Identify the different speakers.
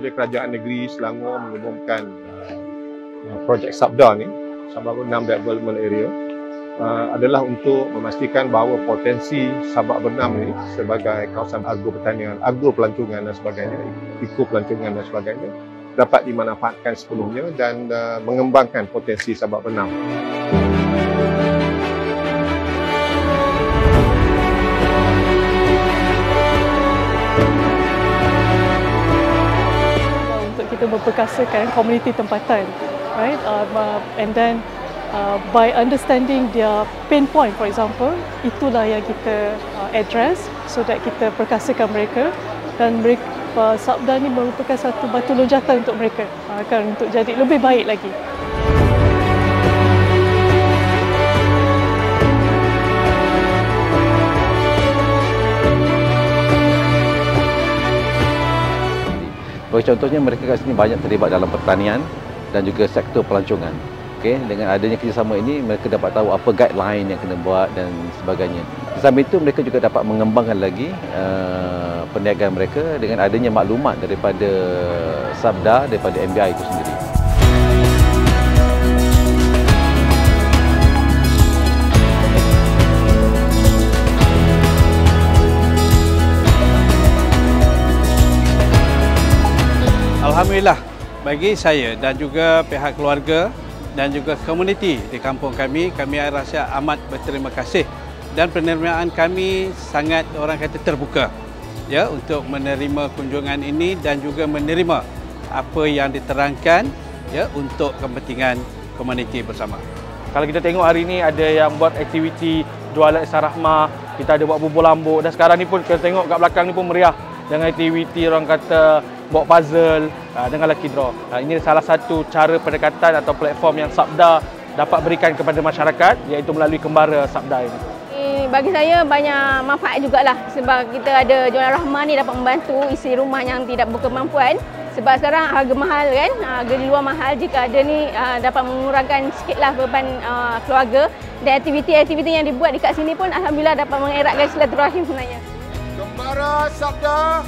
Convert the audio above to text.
Speaker 1: Jadi Kerajaan Negeri Selangor mengumumkan projek Sabda ni, Sabah Bernam Development Area, adalah untuk memastikan bahawa potensi Sabak Bernam ini sebagai kawasan agropertanian, agropelancongan dan sebagainya, ekopelancongan dan sebagainya dapat dimanfaatkan sepenuhnya dan mengembangkan potensi Sabak Bernam.
Speaker 2: Untuk kita memperkasakan komuniti tempatan, right? And then by understanding their pain point, for example, itulah yang kita address so that kita perkasakan mereka, dan mereka Sabda ni merupakan satu batu loncatan untuk mereka untuk jadi lebih baik lagi.
Speaker 3: Bagi contohnya, mereka kat sini banyak terlibat dalam pertanian dan juga sektor pelancongan. Okay, dengan adanya kerjasama ini, mereka dapat tahu apa guideline yang kena buat dan sebagainya. Di samping itu, mereka juga dapat mengembangkan lagi perniagaan mereka dengan adanya maklumat daripada Sabda, daripada MBI itu sendiri.
Speaker 4: Alhamdulillah, bagi saya dan juga pihak keluarga dan juga komuniti di kampung kami rasa amat berterima kasih, dan penerimaan kami sangat orang kata terbuka ya untuk menerima kunjungan ini dan juga menerima apa yang diterangkan ya untuk kepentingan komuniti bersama.
Speaker 5: Kalau kita tengok hari ini ada yang buat aktiviti jualan Ihsan Rahmah, kita ada buat bubur lambuk, dan sekarang ni pun kita tengok kat belakang ni pun meriah dengan aktiviti orang kata buat puzzle dengan lucky draw. Ini salah satu cara pendekatan atau platform yang Sabda dapat berikan kepada masyarakat, iaitu melalui Kembara Sabda ini.
Speaker 6: Bagi saya banyak manfaat jugalah, sebab kita ada jualan rahmah ni dapat membantu isi rumah yang tidak berkemampuan. Sebab sekarang harga mahal kan, harga di luar mahal. Jika ada ni dapat mengurangkan sikitlah beban keluarga, dan aktiviti-aktiviti yang dibuat dekat sini pun alhamdulillah dapat mengeratkan silaturahim sebenarnya.
Speaker 1: Kembara Sabda.